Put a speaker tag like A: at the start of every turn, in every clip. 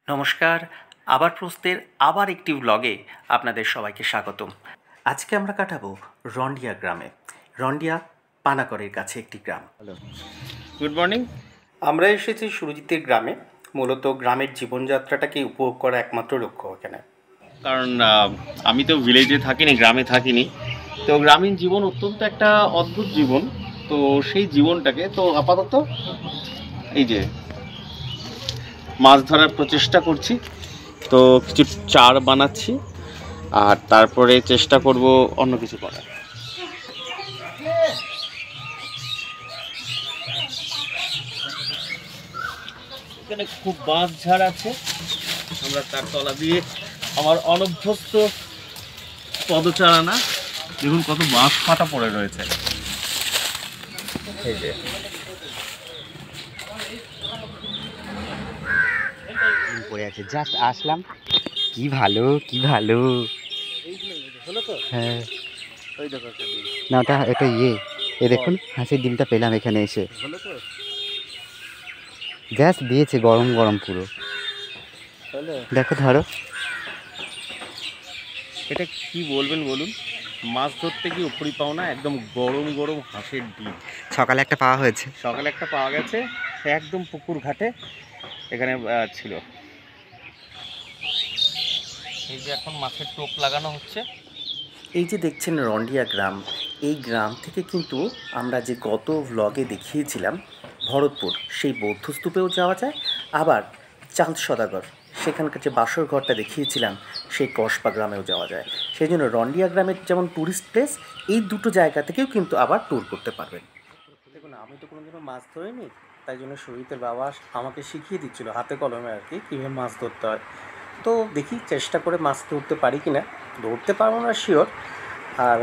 A: নমস্কার। আবার প্রস্তের আবার একটি ব্লগে আপনাদের সবাইকে স্বাগতম। আজকে আমরা কাটাবো রন্ডিয়া গ্রামে। রন্ডিয়া পানাগড়ের কাছে একটি গ্রাম।
B: Hello, good morning.
A: আমরা এসেছি সুরজিতের গ্রামে। মূলত গ্রামের জীবনযাত্রাটাকে উপভোগ করা একমাত্র লক্ষ্য এখানে।
B: কারণ আমি তো ভিলেজে থাকিনি, গ্রামে থাকিনি। তো গ্রামীণ জীবন অত্যন্ত একটা অদ্ভুত জীবন। তো সেই জীবনটাকে তো আপাতত এই যে মাছ ধরার প্রচেষ্টা করছি। তো কিছু চার বানাচ্ছি আর তারপরে চেষ্টা করব অন্য কিছু করার। এখানে খুব বাঁশ ঝাড় আছে, আমরা তার তলা দিয়ে আমার অনভ্যস্ত পদচারণা। দেখুন কত বাঁশ ফাটা পড়ে রয়েছে। এই যে
C: পড়ে আছে, জাস্ট আসলাম। কি ভালো, কি ভালো। হ্যাঁ, না ওটা এটা এ দেখুন হাঁসের ডিমটা পেলাম এখানে এসে। জাস্ট দিয়েছে গরম গরম পুরো। দেখো ধরো।
B: এটা কি বলবেন বলুন, মাছ ধরতে গিয়ে উপরি পাওনা একদম গরম গরম হাঁসের ডিম।
C: সকালে একটা পাওয়া হয়েছে।
B: সকালে একটা পাওয়া গেছে, একদম পুকুর ঘাটে এখানে ছিল। এই যে এখন মাছের টোপ লাগানো হচ্ছে।
A: এই যে দেখছেন রন্ডিয়া গ্রাম, এই গ্রাম থেকে কিন্তু আমরা যে গত ভ্লগে দেখিয়েছিলাম ভরতপুর, সেই বৌদ্ধস্তূপেও যাওয়া যায়। আবার চাঁদ সদাগর, সেখানকার যে বাসর ঘরটা দেখিয়েছিলাম, সেই কসবা গ্রামেও যাওয়া যায়। সেই জন্য রন্ডিয়া গ্রামের যেমন ট্যুরিস্ট প্লেস, এই দুটো জায়গা থেকেও কিন্তু আবার ট্যুর করতে পারবেন। দেখুন, আমি তো কোনোদিনও মাছ ধরিনি, তাই জন্য সুজিতের বাবা আমাকে শিখিয়ে দিচ্ছিল হাতে কলমে আর কি, কীভাবে মাছ ধরতে হয়। তো দেখি চেষ্টা করে মাছ ধরতে পারি কি না। ধরতে পারবো না শিওর। আর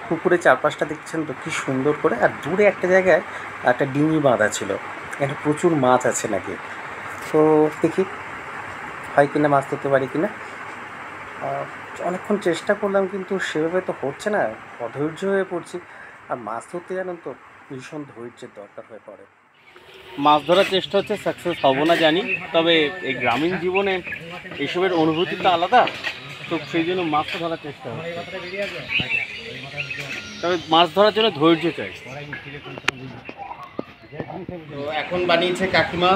A: পুকুরে চারপাশটা দেখছেন তো কী সুন্দর করে। আর দূরে একটা জায়গায় একটা ডিঙি বাঁধা ছিল, এখানে প্রচুর মাছ আছে নাকি। তো দেখি হয় কিনা, মাছ ধরতে পারি কিনা। অনেকক্ষণ চেষ্টা করলাম কিন্তু সেভাবে তো হচ্ছে না, অধৈর্য হয়ে পড়ছি। আর মাছ ধরতে জানেন তো ভীষণ ধৈর্যের দরকার হয়ে পড়ে।
B: মাছ ধরার চেষ্টা হচ্ছে, সাকসেস হব না জানি, তবে এই গ্রামীণ জীবনে এইসবের অনুভূতি তো আলাদা। তো সেই জন্য মাছটা ধরার চেষ্টা হচ্ছে, তবে মাছ ধরার জন্য ধৈর্য চাই। তো এখন বানিয়েছে কাকিমা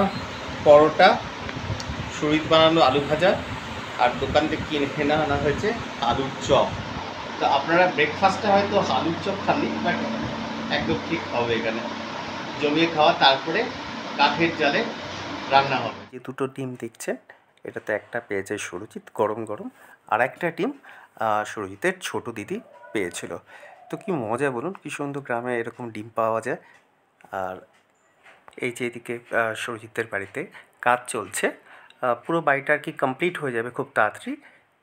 B: পরোটা, সুরিত বানানো আলু ভাজা, আর দোকান থেকে কিনে আনা হয়েছে আলুর চপ। তো আপনারা ব্রেকফাস্টে হয়তো আলুর চপ খাননি, বাট একদম ঠিক হবে এখানে জমিয়ে খাওয়া। তারপরে কাঠের জালে রান্না হবে।
A: যে দুটো ডিম দেখছেন, এটাতে একটা পেয়েছে সুরজিৎ গরম গরম, আর একটা ডিম সুরজিতের ছোট দিদি পেয়েছিল। তো কি মজা বলুন, কি সুন্দর গ্রামে এরকম ডিম পাওয়া যায়। আর এই যে এদিকে সুরজিতের বাড়িতে কাজ চলছে, পুরো বাড়িটা আর কি কমপ্লিট হয়ে যাবে খুব তাড়াতাড়ি।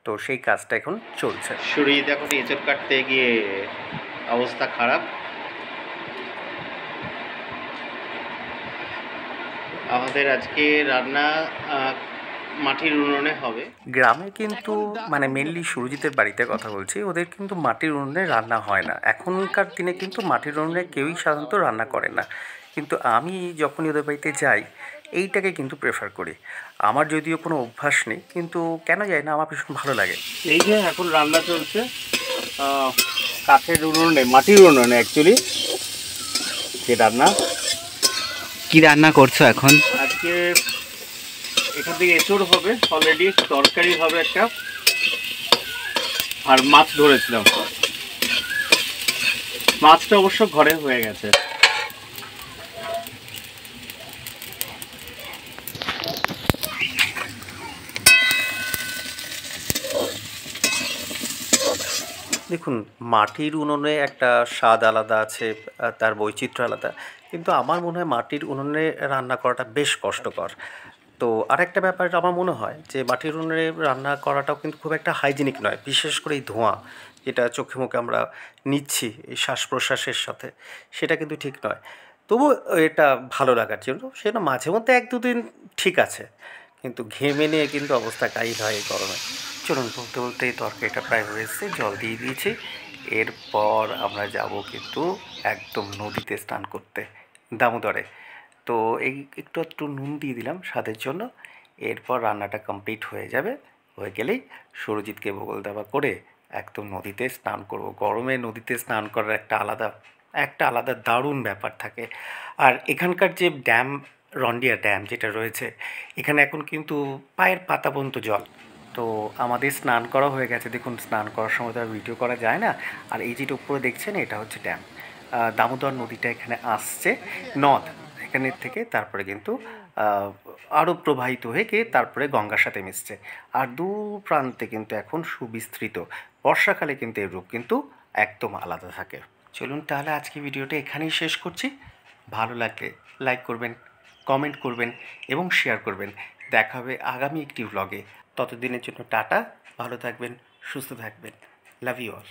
A: তো সেই কাজটা এখন চলছে।
B: সুরিত এখন এঁচড় কাটতে গিয়ে অবস্থা খারাপ। আমাদের আজকে রান্না মাটির উনুনে হবে।
A: গ্রামে কিন্তু মানে মেনলি সুরজিতের বাড়িতে কথা বলছি, ওদের কিন্তু মাটির উনুনে রান্না হয় না। এখনকার দিনে কিন্তু মাটির উনুনে কেউই সাধারণত রান্না করে না। কিন্তু আমি যখনই ওদের বাড়িতে যাই, এইটাকে কিন্তু প্রেফার করি। আমার যদিও কোনো অভ্যাস নেই, কিন্তু কেন জানি না আমার ভীষণ ভালো লাগে।
B: এই যে এখন রান্না চলছে কাঠের উনুনে, মাটির উনুনে অ্যাকচুয়ালি যে রান্না।
C: কি রান্না করছো এখন?
B: আজকে এখান থেকে এঁচড় হবে, অলরেডি তরকারি হবে একটা, আর মাছ ধরেছিলাম। মাছটা অবশ্য ঘরে হয়ে গেছে।
A: দেখুন, মাটির উনুনে একটা স্বাদ আলাদা আছে, তার বৈচিত্র্য আলাদা। কিন্তু আমার মনে হয় মাটির উনুনে রান্না করাটা বেশ কষ্টকর। তো আরেকটা ব্যাপার আমার মনে হয় যে মাটির উনুনে রান্না করাটাও কিন্তু খুব একটা হাইজিনিক নয়, বিশেষ করে এই ধোঁয়া যেটা চোখে মুখে আমরা নিচ্ছি এই শ্বাস প্রশ্বাসের সাথে, সেটা কিন্তু ঠিক নয়। তবু এটা ভালো লাগার জন্য সেটা মাঝে মধ্যে এক দুদিন ঠিক আছে, কিন্তু ঘেমে নিয়ে কিন্তু অবস্থা কাহিল হয় এই গরমে। চলুন, বলতে বলতে এই তরকারিটা প্রায় হয়ে এসেছে, জল দিয়ে দিয়েছি। এরপর আমরা যাব কিন্তু একদম নদীতে স্নান করতে, দামোদরে। তো এই একটু একটু নুন দিয়ে দিলাম স্বাদের জন্য। এরপর রান্নাটা কমপ্লিট হয়ে যাবে, হয়ে গেলেই সুরজিৎকে বগল দাবা করে একদম নদীতে স্নান করব। গরমে নদীতে স্নান করার একটা আলাদা দারুণ ব্যাপার থাকে। আর এখানকার যে ড্যাম, রন্ডিয়া ড্যাম যেটা রয়েছে, এখানে এখন কিন্তু পায়ের পাতা পর্যন্ত জল। তো আমাদের স্নান করা হয়ে গেছে, দেখুন স্নান করার সময় তো আর ভিডিও করা যায় না। আর এই যেটা উপরে দেখছেন এটা হচ্ছে ড্যাম। দামোদর নদীটা এখানে আসছে, নদ এখানের থেকে তারপরে কিন্তু আরও প্রবাহিত হয়ে গিয়ে তারপরে গঙ্গার সাথে মিশছে। আর দু প্রান্তে কিন্তু এখন সুবিস্তৃত। বর্ষাকালে কিন্তু এর রূপ কিন্তু একদম আলাদা থাকে। চলুন তাহলে আজকে ভিডিওটা এখানেই শেষ করছি। ভালো লাগলে লাইক করবেন, কমেন্ট করবেন এবং শেয়ার করবেন। দেখা হবে আগামী একটি ভ্লগে। ততদিনের জন্য টাটা, ভালো থাকবেন, সুস্থ থাকবেন। Love you all.